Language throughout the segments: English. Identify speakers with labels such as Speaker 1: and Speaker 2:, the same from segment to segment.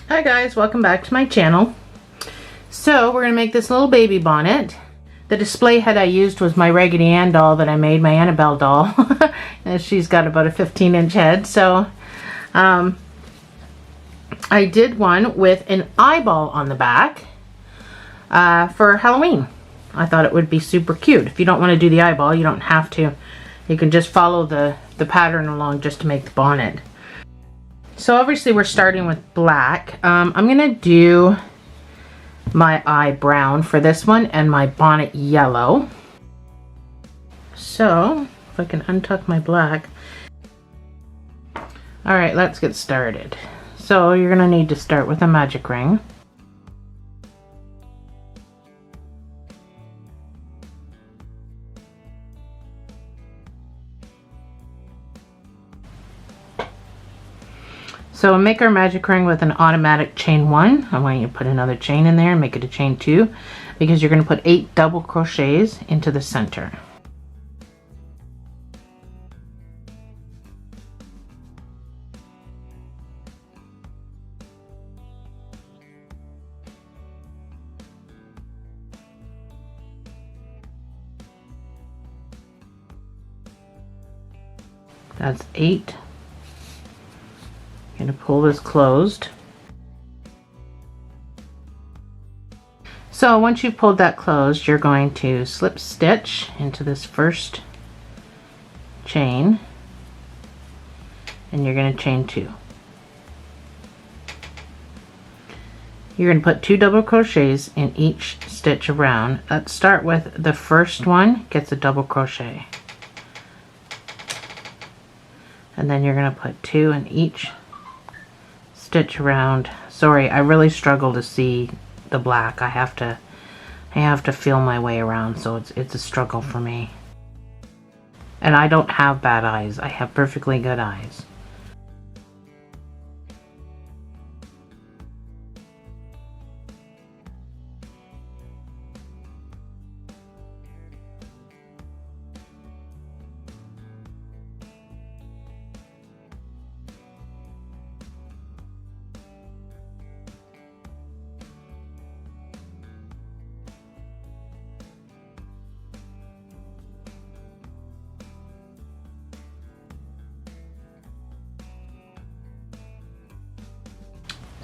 Speaker 1: Hi guys, welcome back to my channel. So we're gonna make this little baby bonnet. The display head I used was my Raggedy Ann doll that I made, my Annabelle doll. And she's got about a 15-inch head. So I did one with an eyeball on the back for Halloween. I thought it would be super cute. If you don't want to do the eyeball, you don't have to. You can just follow the pattern along just to make the bonnet. So obviously we're starting with black. I'm gonna do my eye brown for this one and my bonnet yellow. So if I can untuck my black. All right, let's get started. So you're gonna need to start with a magic ring. So make our magic ring with an automatic chain 1. I want you to put another chain in there and make it a chain 2 because you're going to put 8 double crochets into the center. That's 8. I'm going to pull this closed. So once you've pulled that closed, you're going to slip stitch into this first chain and you're going to chain 2. You're going to put 2 double crochets in each stitch around. Let's start with the first one gets a double crochet, and then you're going to put 2 in each stitch around. Sorry, I really struggle to see the black. I have to feel my way around, so it's a struggle for me. And I don't have bad eyes. I have perfectly good eyes.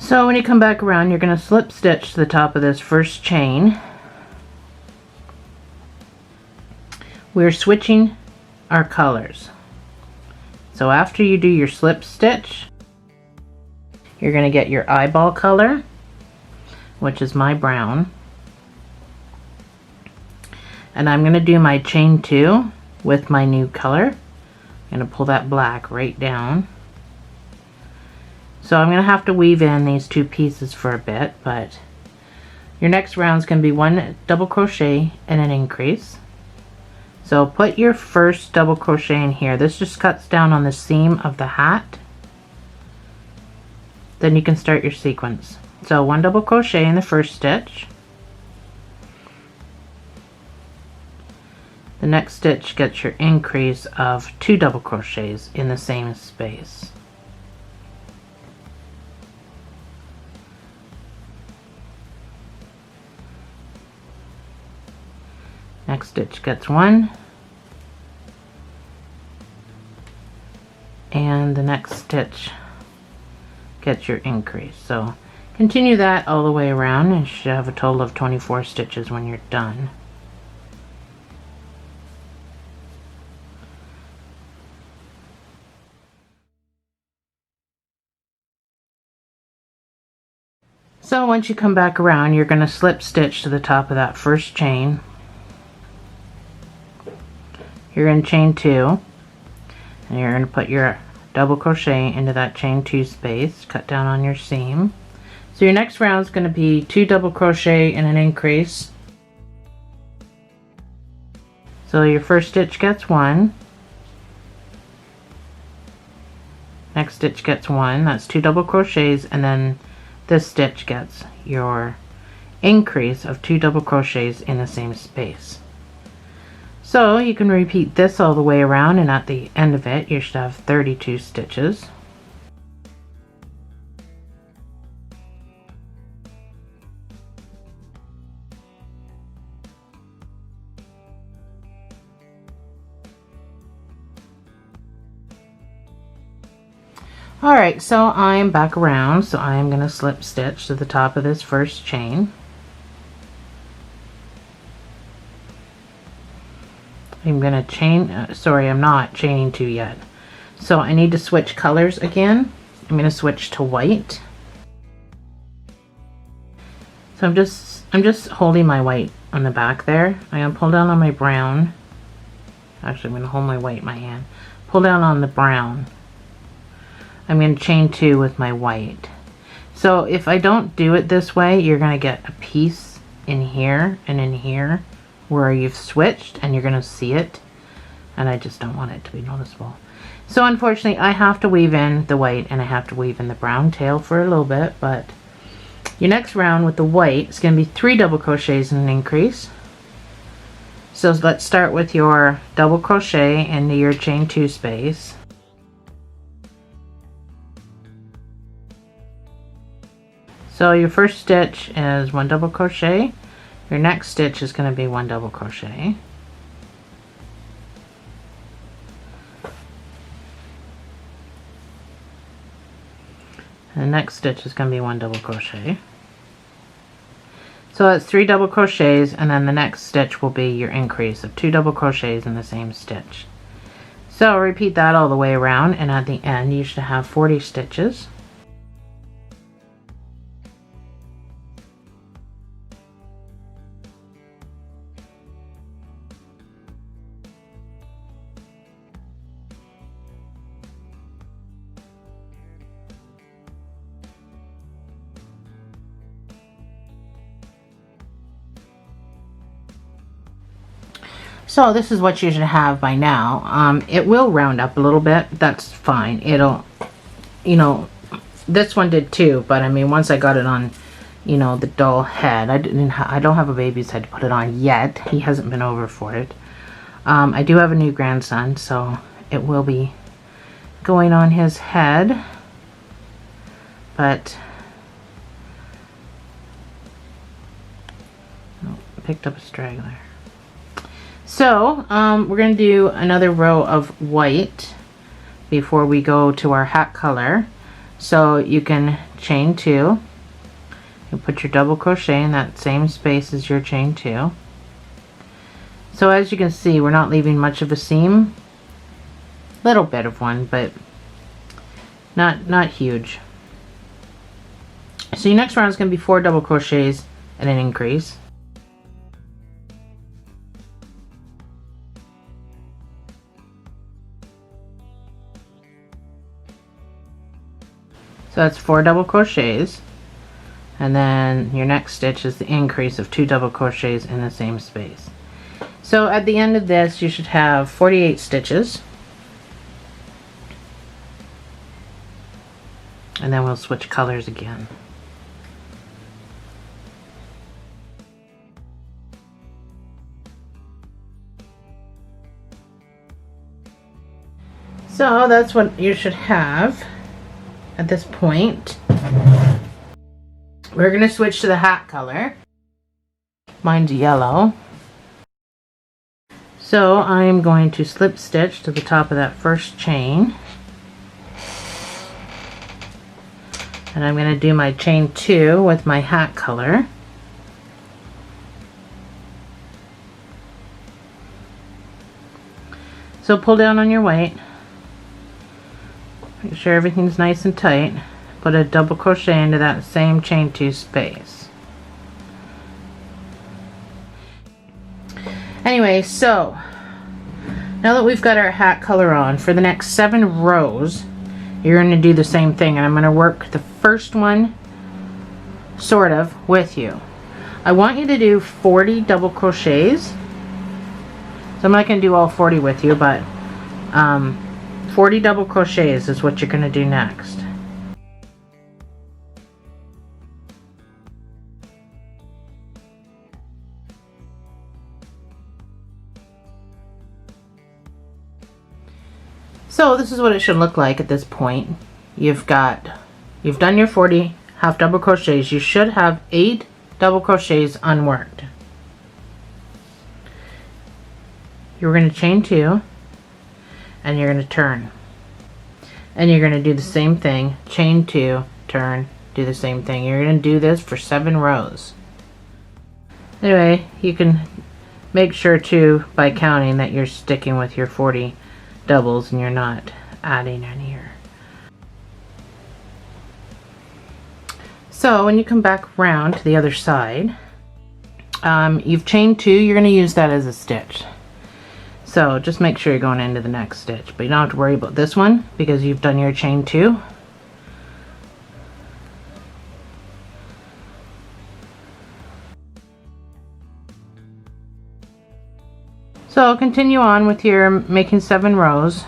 Speaker 1: So when you come back around, you're going to slip stitch to the top of this first chain. We're switching our colors. So after you do your slip stitch, you're going to get your eyeball color, which is my brown. And I'm going to do my chain 2 with my new color. I'm going to pull that black right down. So I'm going to have to weave in these 2 pieces for a bit, but your next round is going to be 1 double crochet and an increase. So put your first double crochet in here. This just cuts down on the seam of the hat. Then you can start your sequence. So 1 double crochet in the first stitch. The next stitch gets your increase of 2 double crochets in the same space. Next stitch gets 1, and the next stitch gets your increase. So continue that all the way around, and you should have a total of 24 stitches when you're done. So once you come back around, you're going to slip stitch to the top of that first chain. You're going to chain 2, and you're going to put your double crochet into that chain 2 space, cut down on your seam. So your next round is going to be 2 double crochet and an increase. So your first stitch gets 1, next stitch gets 1, that's 2 double crochets, and then this stitch gets your increase of 2 double crochets in the same space. So you can repeat this all the way around, and at the end of it you should have 32 stitches. Alright, so I'm back around, so I'm going to slip stitch to the top of this first chain. I'm going to chain, sorry, I'm not chaining 2 yet. So I need to switch colors again. I'm going to switch to white. So I'm just holding my white on the back there. I'm going to pull down on my brown. Actually, I'm going to hold my white in my hand. Pull down on the brown. I'm going to chain 2 with my white. So if I don't do it this way, you're going to get a piece in here and in here where you've switched, and you're going to see it, and I just don't want it to be noticeable. So unfortunately I have to weave in the white and I have to weave in the brown tail for a little bit, but your next round with the white is going to be 3 double crochets and an increase. So let's start with your double crochet into your chain 2 space. So your first stitch is 1 double crochet. Your next stitch is going to be 1 double crochet. And the next stitch is going to be 1 double crochet. So that's 3 double crochets, and then the next stitch will be your increase of 2 double crochets in the same stitch. So repeat that all the way around, and at the end you should have 40 stitches. So this is what you should have by now. It will round up a little bit. That's fine. It'll, you know, this one did too, but I mean, once I got it on, you know, the doll head, I don't have a baby's head to put it on yet. He hasn't been over for it. I do have a new grandson, so it will be going on his head, but oh, picked up a straggler. So we're going to do another row of white before we go to our hat color. So you can chain 2. You put your double crochet in that same space as your chain 2. So as you can see, we're not leaving much of a seam. Little bit of one, but not huge. So your next round is going to be 4 double crochets and an increase. So that's 4 double crochets, and then your next stitch is the increase of 2 double crochets in the same space. So at the end of this you should have 48 stitches, and then we'll switch colors again. So that's what you should have. At this point, we're going to switch to the hat color. Mine's yellow. So I'm going to slip stitch to the top of that first chain. And I'm going to do my chain 2 with my hat color. So pull down on your white. Make sure everything's nice and tight. Put a double crochet into that same chain 2 space. Anyway, so now that we've got our hat color on, for the next 7 rows you're going to do the same thing, and I'm going to work the first one sort of with you. I want you to do 40 double crochets. So I'm not going to do all 40 with you, but 40 double crochets is what you're going to do next. So this is what it should look like at this point. You've done your 40 half double crochets. You should have 8 double crochets unworked. You're going to chain 2, and you're going to turn. And you're going to do the same thing, chain 2, turn, do the same thing. You're going to do this for 7 rows. Anyway, you can make sure to, by counting, that you're sticking with your 40 doubles and you're not adding any here. So when you come back around to the other side, you've chained 2, you're going to use that as a stitch. So just make sure you're going into the next stitch, but you don't have to worry about this one because you've done your chain 2. So continue on with your making 7 rows.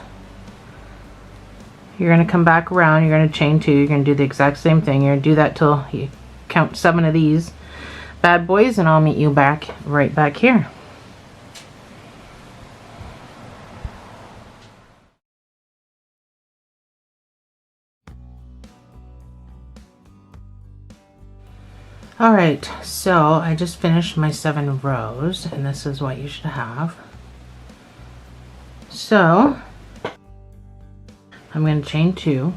Speaker 1: You're going to come back around, you're going to chain 2, you're going to do the exact same thing. You're going to do that till you count 7 of these bad boys, and I'll meet you right back here. Alright, so I just finished my 7 rows, and this is what you should have. So I'm going to chain 2.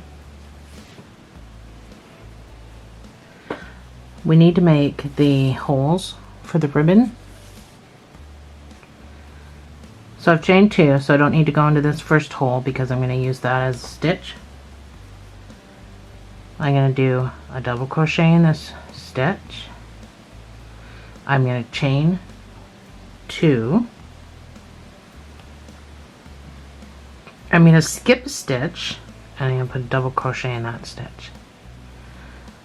Speaker 1: We need to make the holes for the ribbon. So I've chained 2, so I don't need to go into this first hole because I'm going to use that as a stitch. I'm going to do a double crochet in this stitch. I'm going to chain 2. I'm going to skip a stitch and I'm going to put a double crochet in that stitch.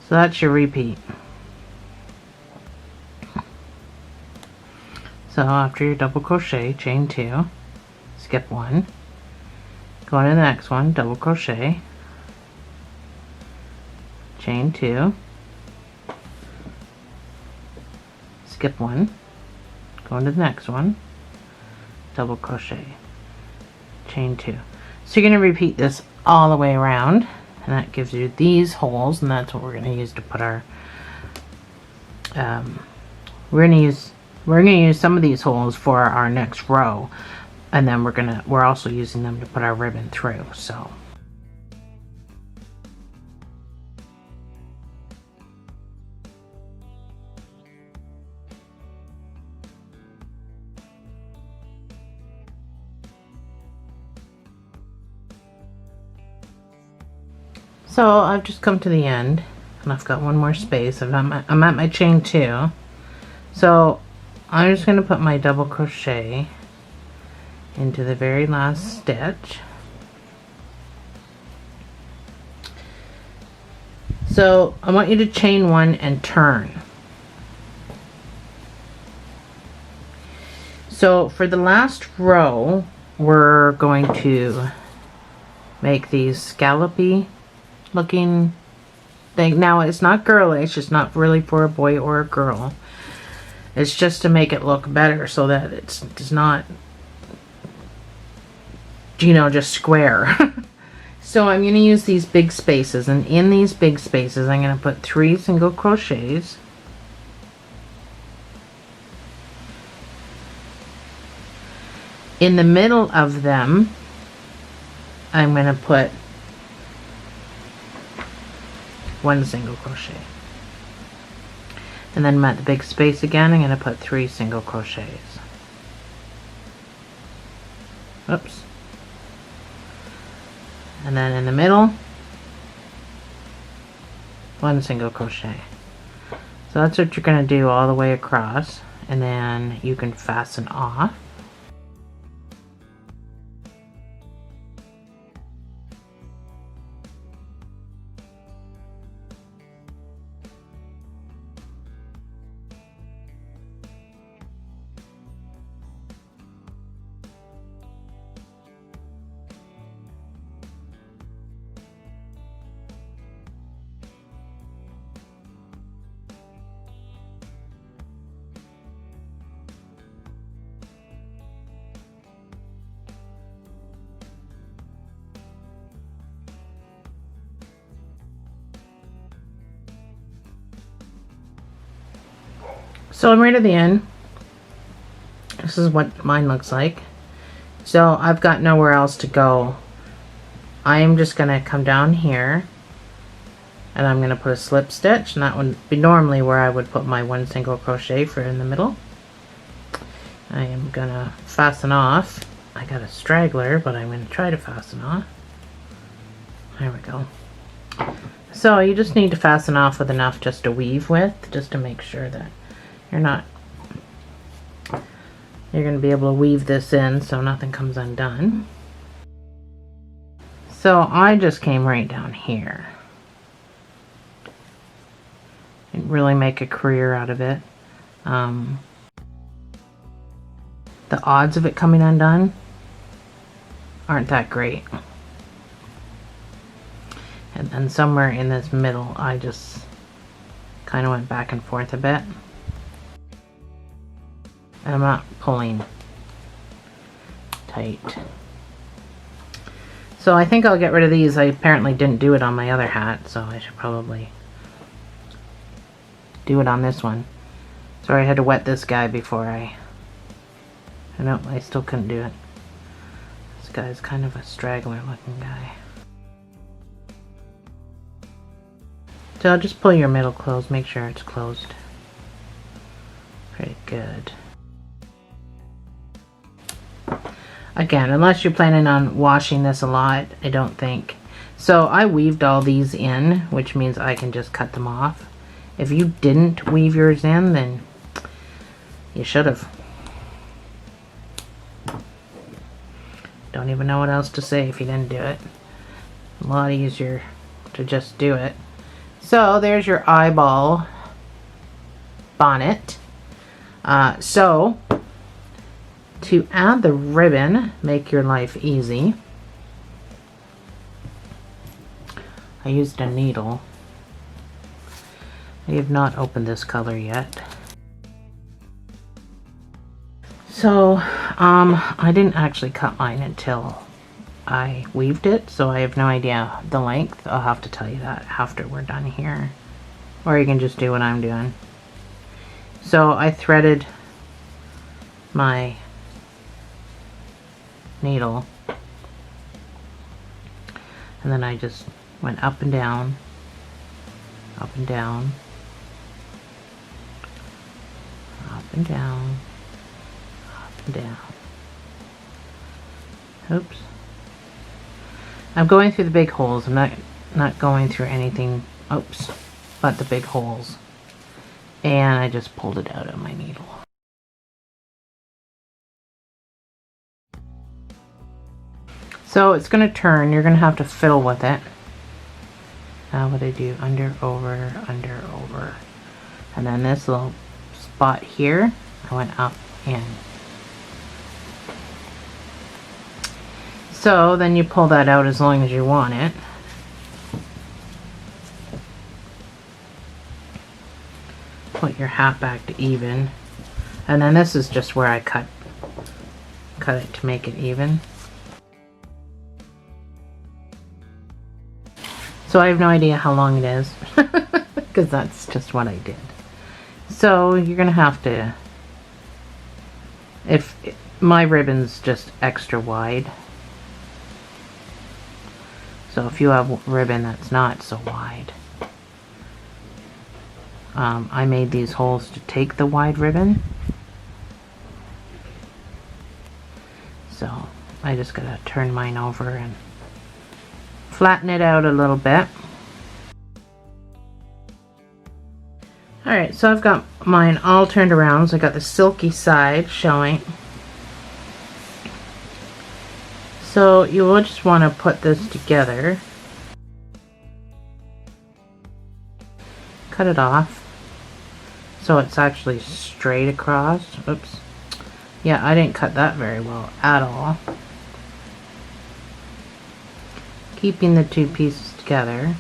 Speaker 1: So that's your repeat. So after your double crochet, chain 2, skip 1, go into the next one, double crochet, chain 2, skip 1, go into the next one, double crochet, chain 2. So you're going to repeat this all the way around, and that gives you these holes, and that's what we're going to use to put our we're going to use some of these holes for our next row, and then we're also using them to put our ribbon through. So I've just come to the end, and I've got one more space. I'm at my chain 2. So I'm just going to put my double crochet into the very last stitch. So I want you to chain 1 and turn. So for the last row, we're going to make these scallopy looking thing. Now it's not girlish, it's not really for a boy or a girl. It's just to make it look better so that it's not, you know, just square. So I'm going to use these big spaces, and in these big spaces I'm going to put 3 single crochets. In the middle of them I'm going to put 1 single crochet. And then I'm at the big space again, I'm going to put 3 single crochets. Oops. And then in the middle, 1 single crochet. So that's what you're going to do all the way across, and then you can fasten off. So I'm right at the end. This is what mine looks like. So I've got nowhere else to go I am just going to come down here and I'm going to put a slip stitch, and that would be normally where I would put my 1 single crochet for in the middle. I am going to fasten off. I got a straggler, but I'm going to try to fasten off. There we go. So you just need to fasten off with enough just to weave with, just to make sure that you're going to be able to weave this in so nothing comes undone. So I just came right down here and really make a career out of it. The odds of it coming undone aren't that great. And then somewhere in this middle, I just kind of went back and forth a bit. And I'm not pulling tight. So I think I'll get rid of these. I apparently didn't do it on my other hat, so I should probably do it on this one. Sorry, I had to wet this guy before I still couldn't do it. This guy's kind of a straggler looking guy. So just pull your middle closed, make sure it's closed. Pretty good. Again, unless you're planning on washing this a lot, I don't think. So I weaved all these in, which means I can just cut them off. If you didn't weave yours in, then you should have. Don't even know what else to say if you didn't do it. A lot easier to just do it. So there's your eyeball bonnet. So to add the ribbon, make your life easy, I used a needle. I have not opened this color yet. So I didn't actually cut mine until I weaved it, so I have no idea the length. I'll have to tell you that after we're done here, or you can just do what I'm doing. So I threaded my needle, and then I just went up and down, up and down, up and down, up and down. Oops. I'm going through the big holes. I'm not going through anything, oops, but the big holes. And I just pulled it out of my needle. So it's going to turn. You're going to have to fiddle with it. Now what I do, under, over, and then this little spot here, I went up in. So then you pull that out as long as you want it. Put your hat back to even, and then this is just where I cut it to make it even. So I have no idea how long it is because that's just what I did. So you're gonna have to, if my ribbon's just extra wide, so if you have ribbon that's not so wide, I made these holes to take the wide ribbon. So I just gotta turn mine over and flatten it out a little bit. Alright, so I've got mine all turned around, so I got the silky side showing. So you will just want to put this together. Cut it off so it's actually straight across. Oops. Yeah, I didn't cut that very well at all. Keeping the two pieces together.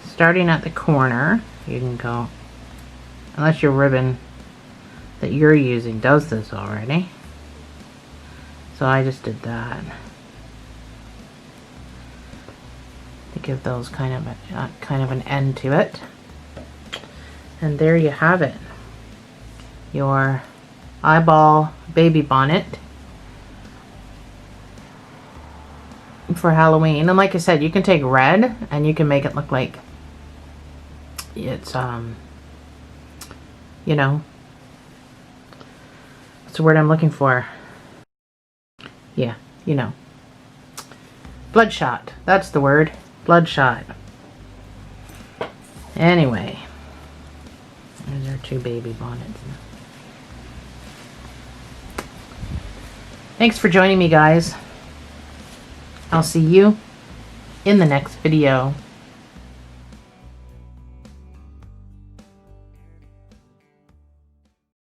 Speaker 1: Starting at the corner, you can go, unless your ribbon that you're using does this already. So I just did that to give those kind of an end to it. And there you have it, your eyeball baby bonnet. for Halloween. And like I said, you can take red and you can make it look like it's, you know, what's the word I'm looking for? Yeah, you know. Bloodshot. That's the word. Bloodshot. Anyway. There's our 2 baby bonnets. Thanks for joining me, guys. I'll see you in the next video.